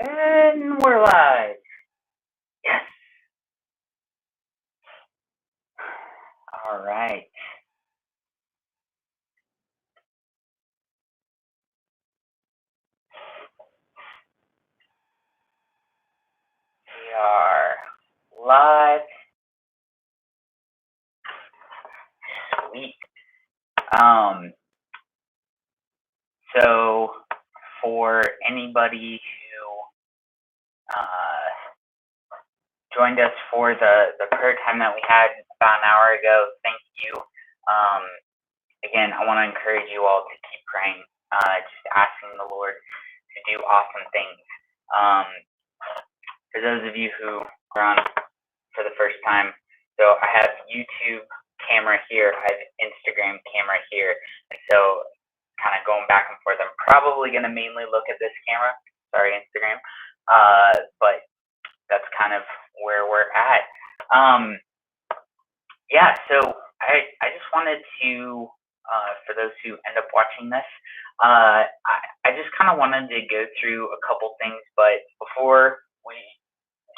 And we're live. Yes. All right. We are live. Sweet. So for anybody who joined us for the prayer time that we had about an hour ago, thank you. Again, I want to encourage you all to keep praying, just asking the Lord to do awesome things. For those of you who are on for the first time, so I have YouTube camera here, I have Instagram camera here, and so kind of going back and forth. I'm probably going to mainly look at this camera. Sorry, Instagram. But that's kind of where we're at. Yeah, so I just wanted to, for those who end up watching this, I just kind of wanted to go through a couple things, but before we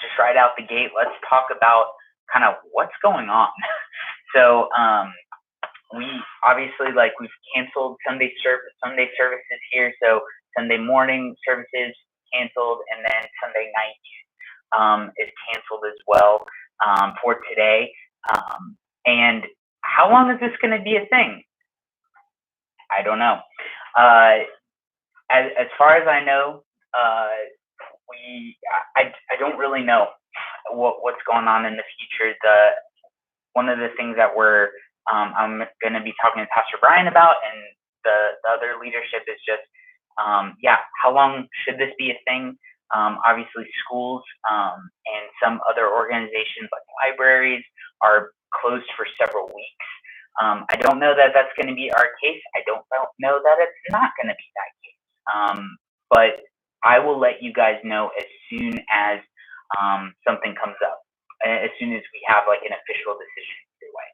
just right out the gate, let's talk about kind of what's going on. So we obviously, like, we've canceled Sunday services here. So Sunday morning services canceled, and then Sunday night is canceled as well for today. And how long is this going to be a thing? I don't know. As far as I know, I don't really know what's going on in the future. One of the things that I'm going to be talking to Pastor Brian about, and the other leadership, is just how long should this be a thing? Obviously, schools and some other organizations like libraries are closed for several weeks. I don't know that that's going to be our case. I don't know that it's not going to be that case. But I will let you guys know as soon as something comes up, as soon as we have like an official decision either way.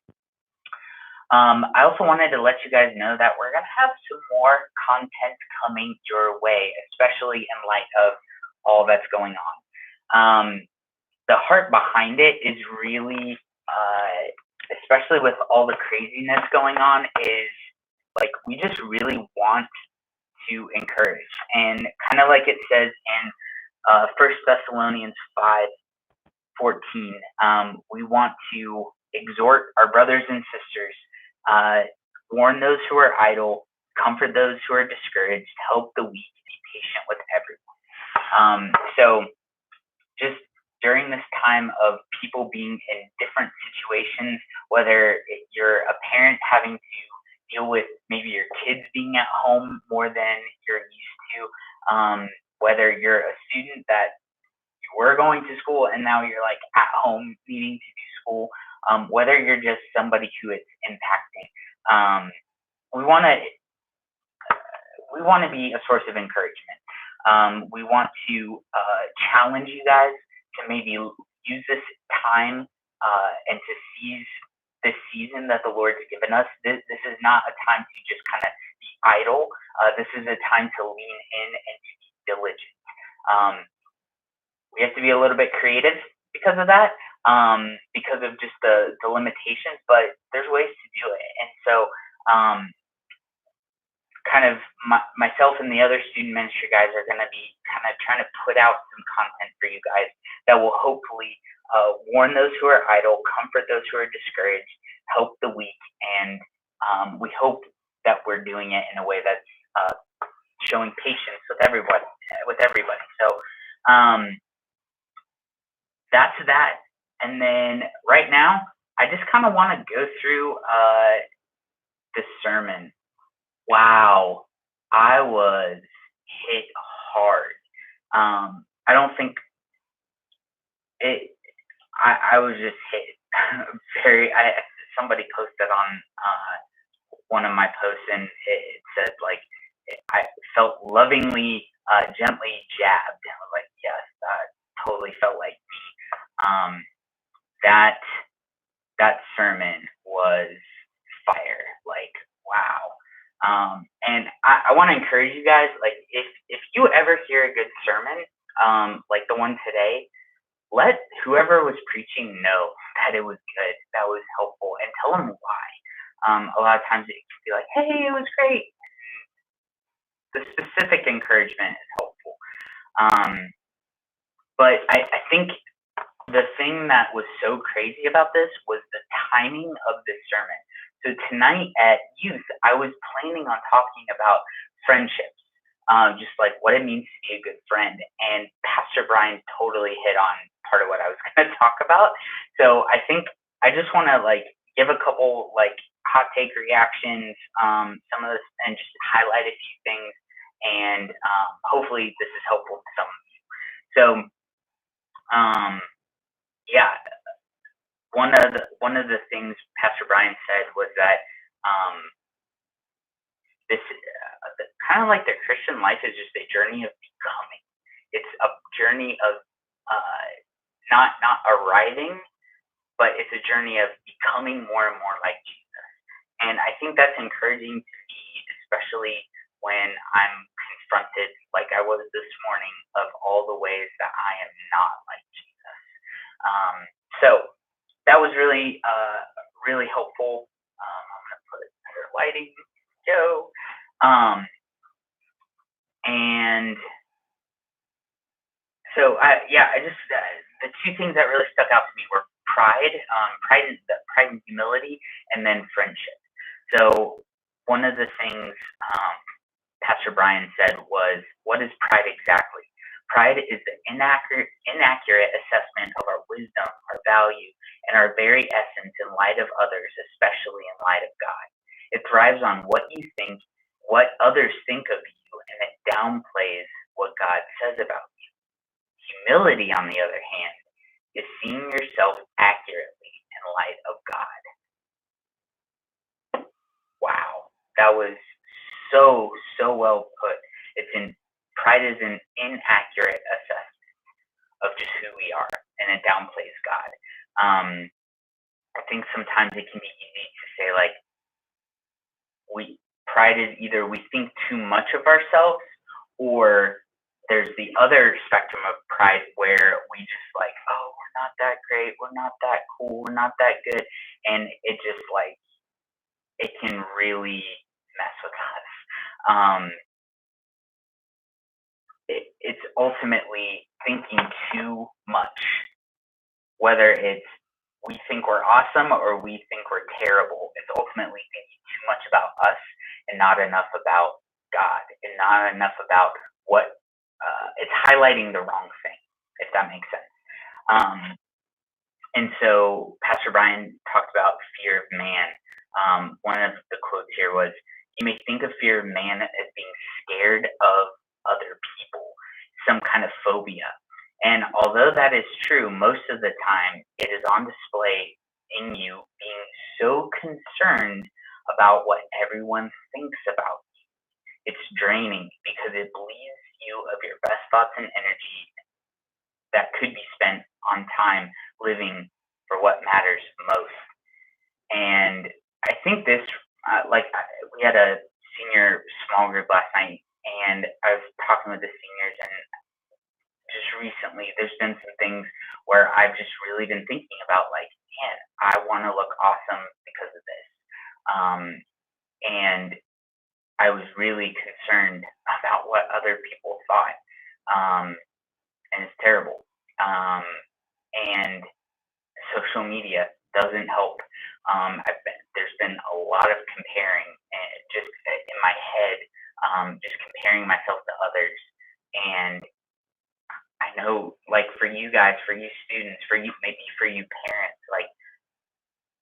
I also wanted to let you guys know that we're going to have some more content coming your way, especially in light of all that's going on. The heart behind it is really, especially with all the craziness going on, is like we just really want to encourage. And kind of like it says in 1 Thessalonians 5:14, we want to exhort our brothers and sisters, warn those who are idle, comfort those who are discouraged, help the weak, be patient with everyone. So just during this time of people being in different situations, whether you're a parent having to deal with maybe your kids being at home more than you're used to, whether you're a student that you were going to school and now you're like at home needing to do school, whether you're just somebody who it's impacting, we want to be a source of encouragement. We want to challenge you guys to maybe use this time and to seize this season that the Lord's given us. This is not a time to just kind of be idle. This is a time to lean in and to be diligent. We have to be a little bit creative because of that, because of just the limitations, but there's ways to do it. And so kind of myself and the other student ministry guys are going to be kind of trying to put out some content for you guys that will hopefully warn those who are idle, comfort those who are discouraged, help the weak, and we hope that we're doing it in a way that's showing patience with everybody. So that's that. And then right now, I just kind of want to go through the sermon. Wow, I was hit hard. I don't think it. I was just hit very. Somebody posted on one of my posts, and it said like I felt lovingly, gently jabbed. I was like, yes, that totally felt like me. That sermon was fire. Like, wow. And I want to encourage you guys, like, if you ever hear a good sermon, like the one today, let whoever was preaching know that it was good, that was helpful, and tell them why. A lot of times it can be like, hey, it was great. The specific encouragement is helpful. But I think the thing that was so crazy about this was the timing of this sermon. So tonight at youth, I was planning on talking about friendships, just like what it means to be a good friend. And Pastor Brian totally hit on part of what I was going to talk about. So I think I just want to like give a couple like hot take reactions, some of this, and just highlight a few things. And hopefully this is helpful to some of you. So yeah, one of the things Pastor Brian said was that this kind of like the Christian life is just a journey of becoming. It's a journey of not arriving, but it's a journey of becoming more and more like Jesus. And I think that's encouraging to me, especially when I'm confronted, like I was this morning, of all the ways that I am not like Jesus. So that was really, really helpful. I'm going to put better lighting. Go. And so, I just the two things that really stuck out to me were pride and humility, and then friendship. So one of the things Pastor Brian said was, what is pride exactly? Pride is the inaccurate assessment of our wisdom, our value, and our very essence in light of others, especially in light of God. It thrives on what you think, what others think of you, and it downplays what God says about you. Humility, on the other hand, is seeing yourself accurately in light of God. Wow, that was so well put. Pride is an inaccurate assessment of just who we are, and it downplays God. I think sometimes it can be easy to say like pride is either we think too much of ourselves, or there's the other spectrum of pride where we just like, oh, we're not that great, we're not that cool, we're not that good, and it just like it can really mess with us. It's ultimately thinking too much, whether it's we think we're awesome or we think we're terrible. It's ultimately thinking too much about us and not enough about God, and not enough about what it's highlighting the wrong thing, if that makes sense. And so Pastor Brian talked about fear of man. One of the quotes here was, you may think of fear of man as being scared of other people, some kind of phobia. And although that is true, most of the time it is on display in you being so concerned about what everyone thinks about you. It's draining because it bleeds you of your best thoughts and energy that could be spent on time living for what matters most. And I think this, we had a senior small group last night, and I was talking with the seniors, and just recently there's been some things where I've just really been thinking about, like, man, I want to look awesome because of this. And I was really concerned about what other people thought. And it's terrible. And social media doesn't help. There's been a lot of comparing, and just in my head, just comparing myself to others. And I know, like, for you guys, for you students, for you, maybe for you parents, like,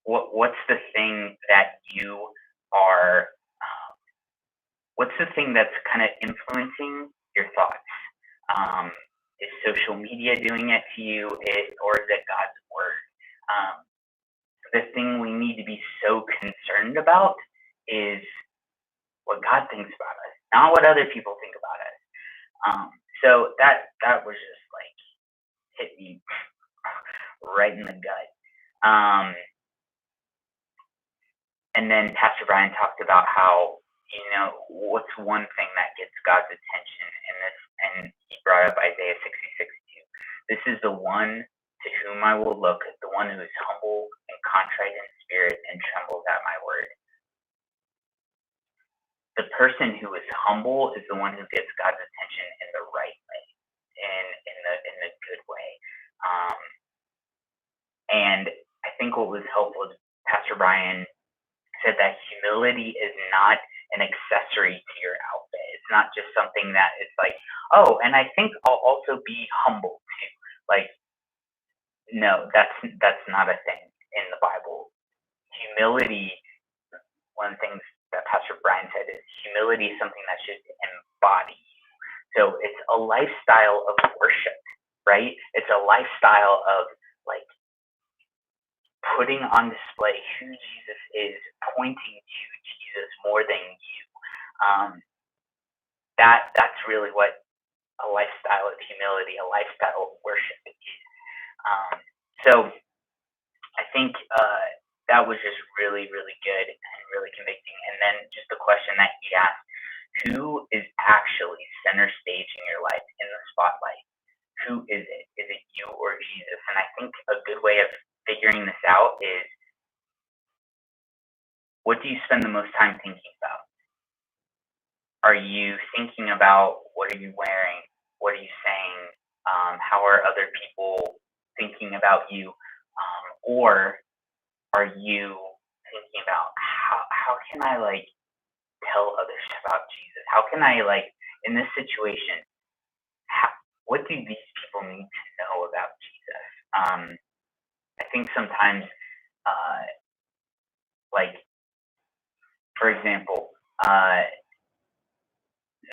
what's the thing that you are? What's the thing that's kind of influencing your thoughts? Is social media doing it to you, or is it God's word? The thing we need to be so concerned about is what God thinks about us, not what other people think about us. So that was just like hit me right in the gut. And then Pastor Brian talked about how, what's one thing that gets God's attention in this, and he brought up Isaiah 66. This is the one to whom I will look, the one who is humble and contrite in spirit and trembles at my word. The person who is humble is the one who gets God's attention in the right way, in the good way. Um, and I think what was helpful is Pastor Brian said that humility is not an accessory to your outfit. It's not just something that it's like, oh, and I think I'll also be humble too. Like, no, that's not a thing in the Bible. Humility, one of the things that Pastor Brian said is humility is something that should embody. So it's a lifestyle of worship, right? It's a lifestyle of like putting on display who Jesus is, pointing to Jesus more than you. That's really what a lifestyle of humility, a lifestyle of worship is. So I think that was just really, really good and really convicting. And then just the question that he asked, who is actually center stage in your life, in the spotlight? Who is it? Is it you or Jesus? And I think a good way of figuring this out is, what do you spend the most time thinking about? Are you thinking about what are you wearing? What are you saying? How are other people thinking about you? Or are you thinking about how can I like tell others about Jesus? How can I like in this situation? What do these people need to know about Jesus? I think sometimes, like for example,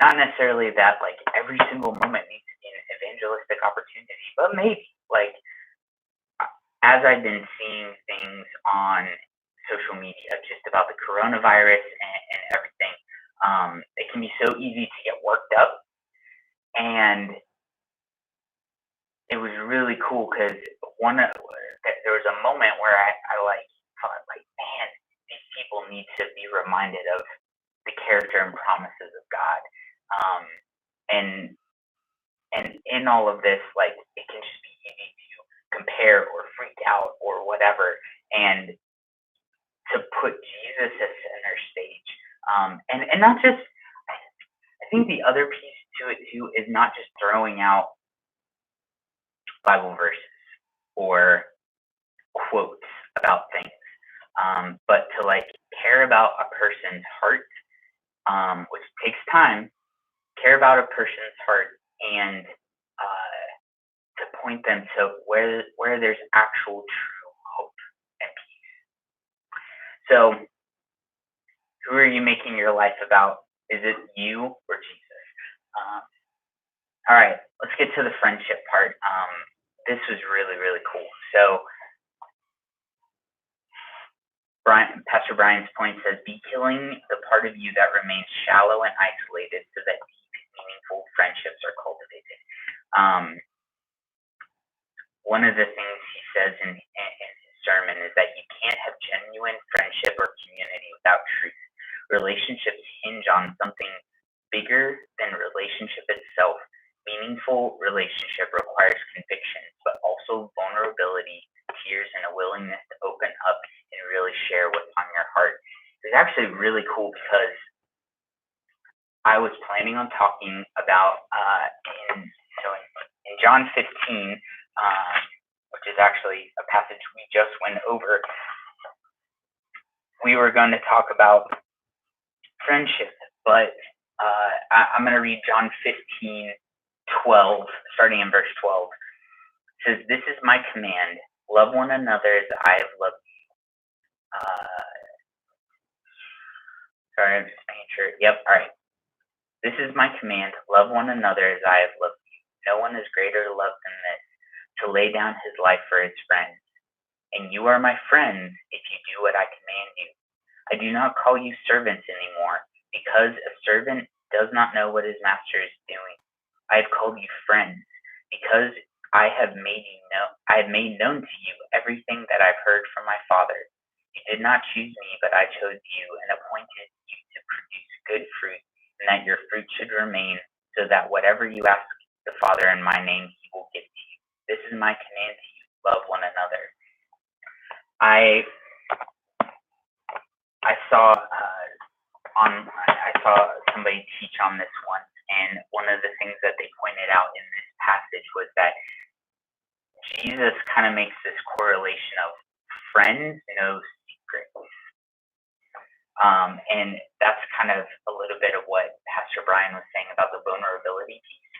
not necessarily that like every single moment needs to be an evangelistic opportunity, but maybe like as I've been seeing things on social media just about the coronavirus and everything, it can be so easy to get worked up. And it was really cool because there was a moment where I like thought like, man, these people need to be reminded of the character and promises of God. And in all of this, like it can just be easy to compare or freak out or whatever, and to put Jesus as center stage. And not just, I think the other piece to it too is not just throwing out Bible verses or quotes about things, but to like care about a person's heart, which takes time. Care about a person's heart and to point them to where there's actual true hope and peace. So, who are you making your life about? Is it you or Jesus? All right, let's get to the friendship part. This was really, really cool. So, Pastor Brian's point says, be killing the part of you that remains shallow and isolated so that deep, meaningful friendships are cultivated. One of the things he says in his sermon is that you can't have genuine friendship or community without truth. Relationships hinge on something bigger than relationship itself. Meaningful relationship requires conviction, but also vulnerability, tears, and a willingness to open up and really share what's on your heart. It's actually really cool because I was planning on talking about in John 15, which is actually a passage we just went over. We were going to talk about friendship, but I'm going to read John 15:12, starting in verse 12. It says, "This is my command: love one another as I have loved you." Sorry, I'm just making sure. Yep, all right. "This is my command: love one another as I have loved you. No one is greater to love than this, to lay down his life for his friends. And you are my friends if you do what I command you. I do not call you servants anymore, because a servant does not know what his master is doing. I have called you friends, because I have made known to you everything that I've heard from my Father. You did not choose me, but I chose you and appointed you to produce good fruit, and that your fruit should remain, so that whatever you ask the Father in my name, he will give to you. This is my command to you: love one another. I saw somebody teach on this once, and one of the things that they pointed out in this passage was that Jesus kind of makes this correlation of friends know secrets. And that's kind of a little bit of what Pastor Brian was saying about the vulnerability piece.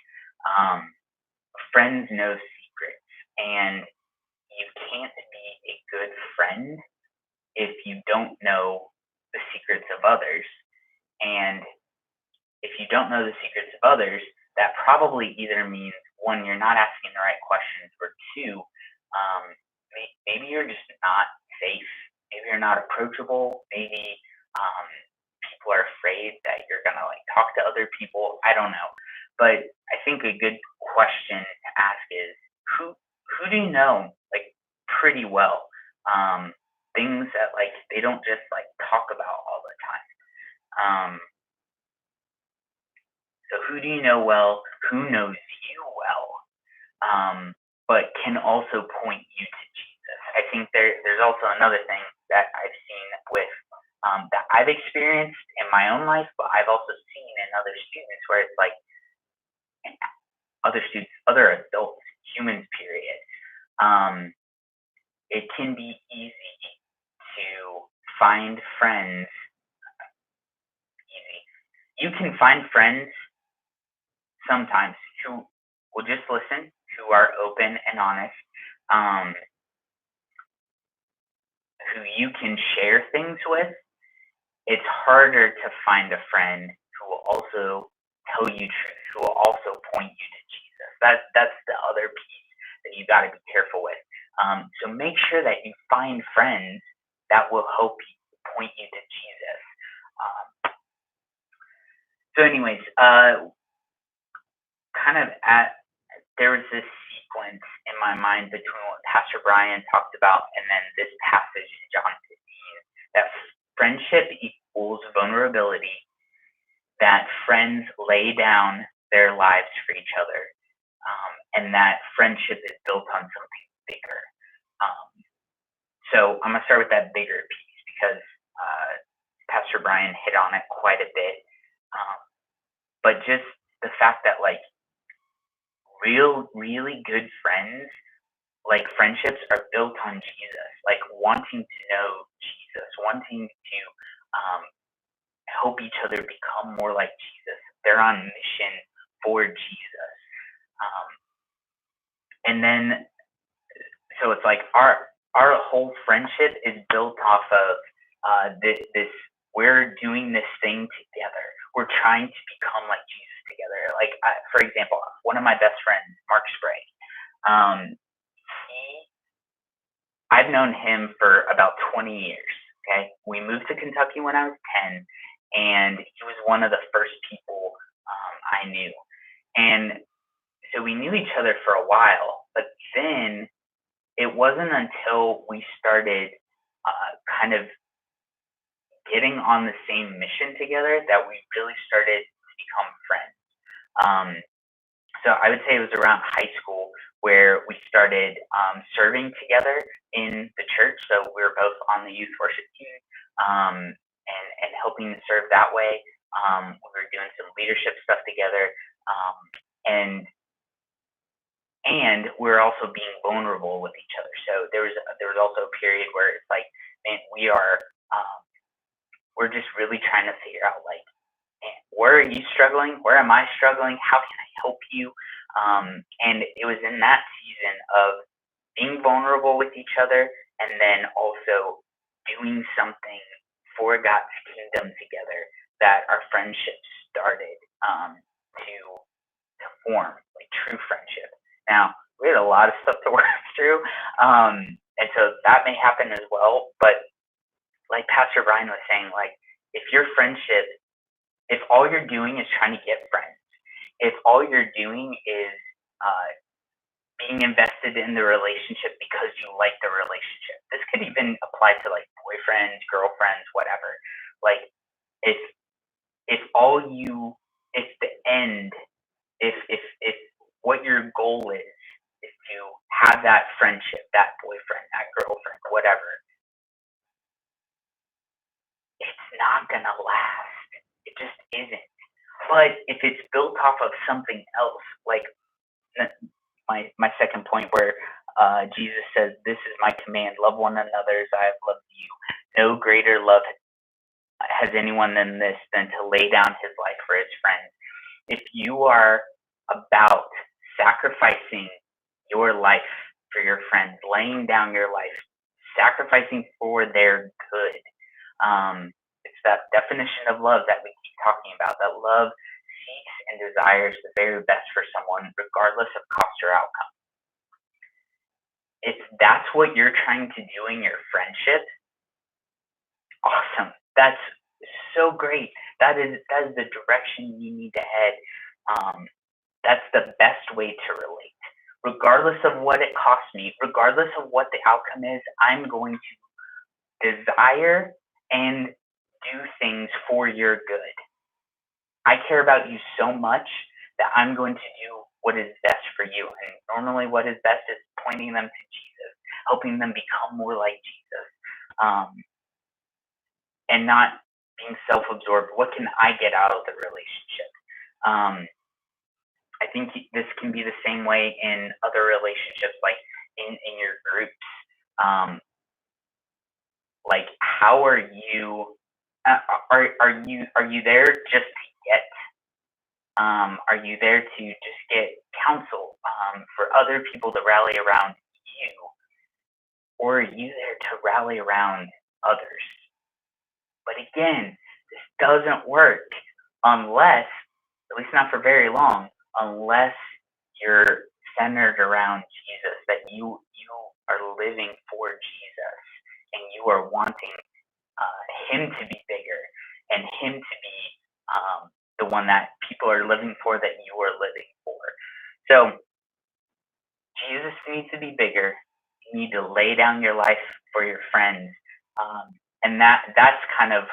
Friends know secrets, and you can't be a good friend if you don't know the secrets of others. And if you don't know the secrets of others, that probably either means, one, you're not asking the right questions, or two, maybe you're just not safe. Maybe you're not approachable. Maybe people are afraid that you're gonna like talk to other people. I don't know, but I think a good question to ask is, who do you know like pretty well? Things that like they don't just like talk about all the time. So who do you know well? Who knows you well? But can also point you to Jesus. I think there's also another thing that I've seen with that I've experienced in my own life, but I've also seen in other students where it's like other adults, humans, period. It can be easy to find friends. You can find friends sometimes who will just listen, who are open and honest, who you can share things with. It's harder to find a friend who will also tell you truth, who will also point you to Jesus. That's the other piece that you got to be careful with. So make sure that you find friends that will help you point you to Jesus. So anyways, there was this sequence in my mind between what Pastor Brian talked about and then this passage in John 15, that friendship equals vulnerability, that friends lay down their lives for each other, and that friendship is built on something bigger. So I'm going to start with that bigger piece because Pastor Brian hit on it quite a bit. But just the fact that like really good friends, like friendships are built on Jesus, like wanting to know Jesus, wanting to help each other become more like Jesus. They're on mission for Jesus. And then, so it's like our whole friendship is built off of this, we're doing this thing together. We're trying to become like Jesus together. Like, for example, one of my best friends, Mark Sprague, I've known him for about 20 years. Okay, we moved to Kentucky when I was 10, and he was one of the first people I knew. And so we knew each other for a while, but then it wasn't until we started kind of getting on the same mission together that we really started to become friends. So I would say it was around high school where we started serving together in the church. So we were both on the youth worship team and helping to serve that way. We were doing some leadership stuff together, and we were also being vulnerable with each other. So there was also a period where it's like, man, we're just really trying to figure out like, man, where are you struggling? Where am I struggling? How can I help you? And it was in that season of being vulnerable with each other and then also doing something for God's kingdom together that our friendship started to form, like true friendship. Now, we had a lot of stuff to work through, and so that may happen as well. But like Pastor Brian was saying, like if your friendship, if all you're doing is trying to get friends, if all you're doing is being invested in the relationship because you like the relationship, this could even apply to like boyfriends, girlfriends, whatever. Like if if the end, if what your goal is to have that friendship, that boyfriend, that girlfriend, whatever, it's not gonna last. It just isn't. But if it's built off of something else, like my second point where Jesus says, "This is my command: love one another as I have loved you." No greater love has anyone than this, than to lay down his life for his friends. If you are about sacrificing your life for your friends, laying down your life, sacrificing for their good, it's that definition of love that we keep talking about. That love seeks and desires the very best for someone, regardless of cost or outcome. If that's what you're trying to do in your friendship, awesome. That's so great. That is the direction you need to head. Um, that's the best way to relate. Regardless of what it costs me, regardless of what the outcome is, I'm going to desire and do things for your good. I care about you so much that I'm going to do what is best for you. And normally, what is best is pointing them to Jesus, helping them become more like Jesus, um, and not being self absorbed. What can I get out of the relationship? Um, I think this can be the same way in other relationships, like in your groups. Um, like, how are you? Are you there just to get? Are you there to just get counsel for other people to rally around you, or are you there to rally around others? But again, this doesn't work unless, at least not for very long, unless you're centered around Jesus, that you are living for Jesus and you are wanting him to be bigger and him to be the one that people are living for, that you are living for. So Jesus needs to be bigger. You need to lay down your life for your friends, and that's kind of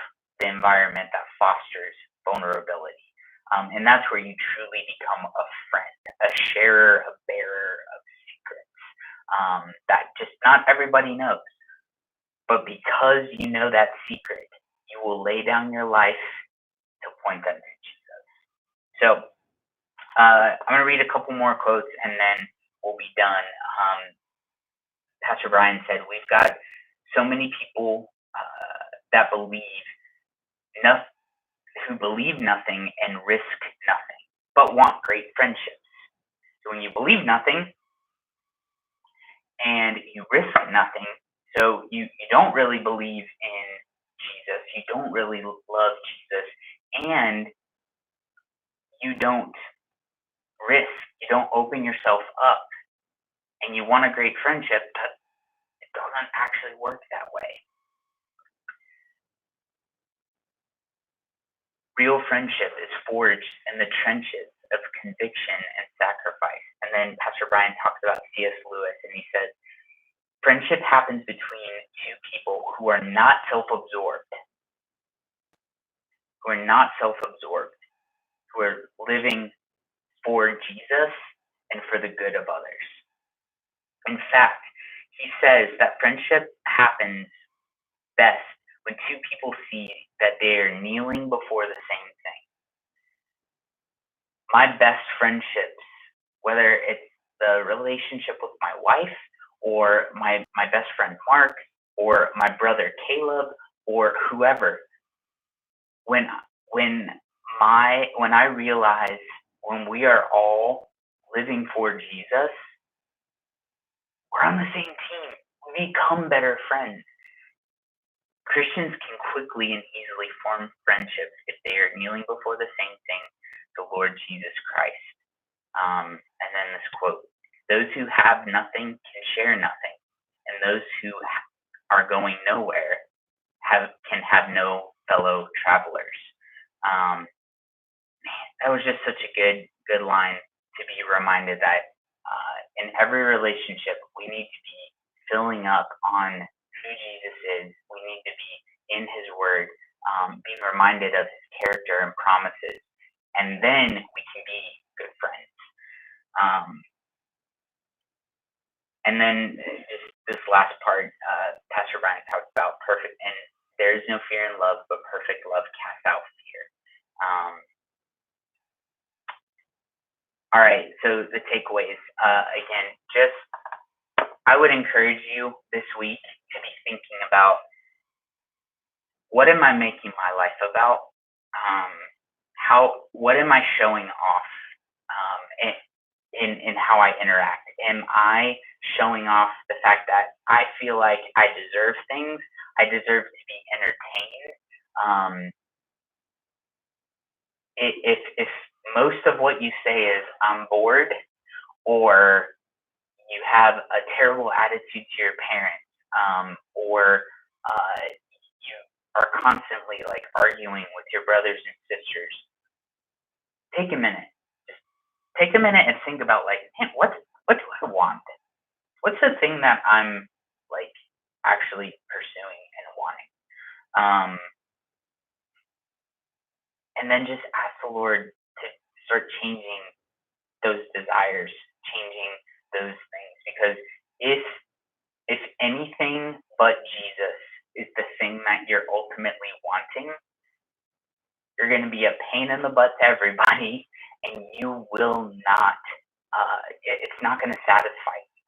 the environment that fosters vulnerability. And that's where you truly become a friend, a sharer, a bearer of secrets that just not everybody knows. But because you know that secret, you will lay down your life to point them to Jesus. So I'm going to read a couple more quotes and then we'll be done. Pastor Brian said, "We've got so many people that believe nothing, who believe nothing and risk nothing, but want great friendships." So when you believe nothing and you risk nothing, so you don't really believe in Jesus, you don't really love Jesus, and you don't risk, you don't open yourself up, and you want a great friendship, but it doesn't actually work that way. Real friendship is forged in the trenches of conviction and sacrifice. And then Pastor Brian talks about C.S. Lewis, and he says, friendship happens between two people who are not self-absorbed, who are living for Jesus and for the good of others. In fact, he says that friendship happens best when two people see that they are kneeling before the same thing. My best friendships, whether it's the relationship with my wife or my best friend Mark or my brother Caleb or whoever, when I realize when we are all living for Jesus, we're on the same team. We become better friends. Christians can quickly and easily form friendships if they are kneeling before the same thing, the Lord Jesus Christ. And then this quote, "Those who have nothing can share nothing, and those who are going nowhere can have no fellow travelers." That was just such a good line to be reminded that in every relationship we need to be filling up on who Jesus is. We need to be in His Word, being reminded of His character and promises, and then we can be good friends. And then just this last part, Pastor Brian talked about perfect, and there is no fear in love, but perfect love casts out fear. All right, so the takeaways. Again, just I would encourage you this week to be thinking about, what am I making my life about? What am I showing off in how I interact? Am I showing off the fact that I feel like I deserve things? I deserve to be entertained. If most of what you say is I'm bored, or you have a terrible attitude to your parents, or you are constantly like arguing with your brothers and sisters, take a minute. Just take a minute and think about, like, man, what do I want? What's the thing that I'm like actually pursuing and wanting? Um, and then just ask the Lord to start changing those desires, changing those things, because if anything but Jesus is the thing that you're ultimately wanting, you're going to be a pain in the butt to everybody, and you will not. It's not going to satisfy you.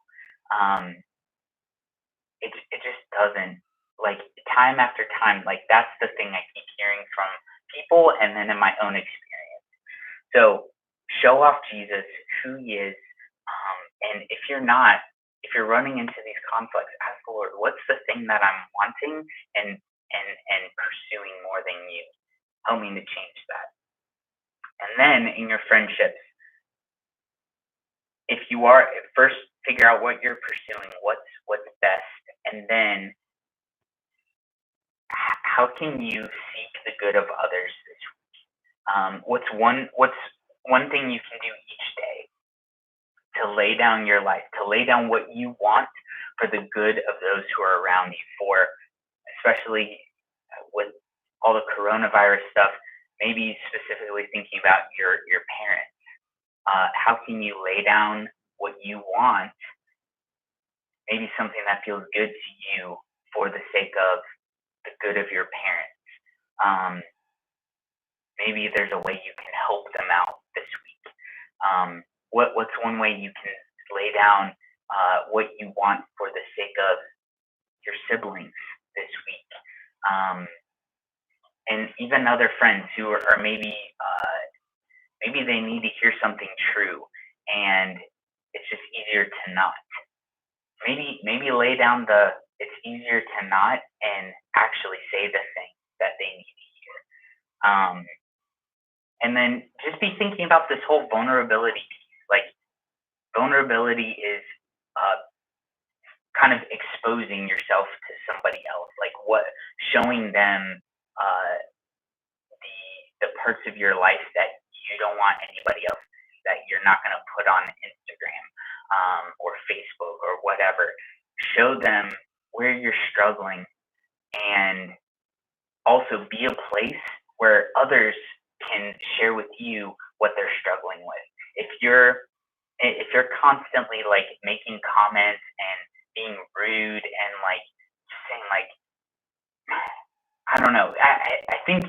It just doesn't. Like, time after time, like, that's the thing I keep hearing from people, and then in my own experience. So show off Jesus, who he is, and if you're running into these conflicts, ask the Lord, what's the thing that I'm wanting and pursuing more than you? Help me to change that. And then in your friendships, if you are, first figure out what you're pursuing, what's best, and then how can you seek the good of others this week? What's one thing you can do each day to lay down your life, to lay down what you want for the good of those who are around you, for especially with all the coronavirus stuff, maybe specifically thinking about your parents. How can you lay down what you want, maybe something that feels good to you, for the sake of the good of your parents? Maybe there's a way you can help them out this week. What's one way you can lay down what you want for the sake of your siblings this week? And even other friends who are maybe they need to hear something true, and it's just easier to not. Maybe lay down it's easier to not, and actually say the thing that they need to hear. And then just be thinking about this whole vulnerability piece. Like, vulnerability is kind of exposing yourself to somebody else, like showing them the parts of your life that you don't want anybody else to see, that you're not going to put on Instagram or Facebook or whatever. Show them where you're struggling, and also be a place where others can share with you what they're struggling with. If you're constantly like making comments and being rude and like saying like, I don't know, I think,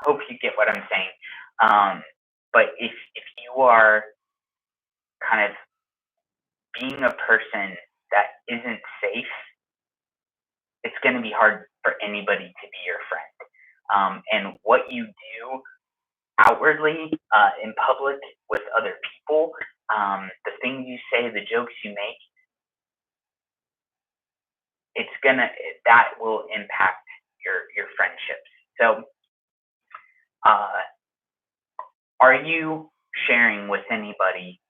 hope you get what I'm saying. But if you are kind of being a person that isn't safe, it's going to be hard for anybody to be your friend. And what you do outwardly in public with other people, the things you say, the jokes you make, that will impact your friendships. So are you sharing with anybody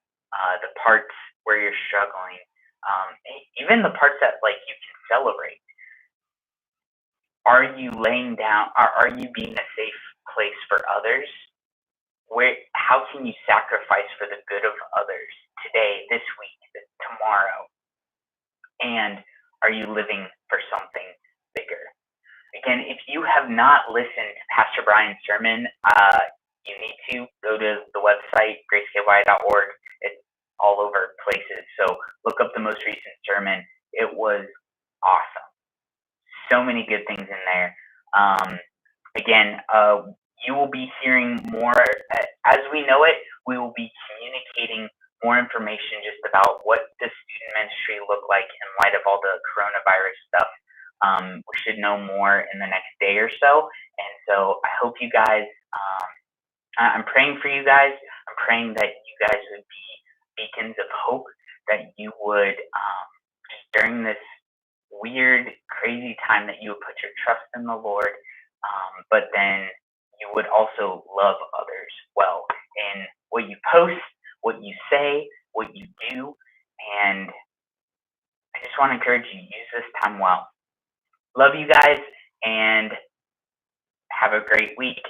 the parts where you're struggling, even the parts that like you can celebrate? Are you laying down, are you being a safe place for others? How can you sacrifice for the good of others today, this week, tomorrow? And are you living for something bigger? Again, if you have not listened to Pastor Brian's sermon, you need to go to the website, graceky.org. It's all all over places. So look up the most recent sermon. It was awesome. So many good things in there. Again, you will be hearing more as we know it. We will be communicating more information just about what the student ministry look like in light of all the coronavirus stuff. We should know more in the next day or so. And so I hope you guys, I'm praying for you guys. I'm praying that you guys would be beacons of hope, that you would, just during this weird, crazy time, that you would put your trust in the Lord, but then you would also love others well in what you post, what you say, what you do. And I just want to encourage you, use this time well. Love you guys, and have a great week.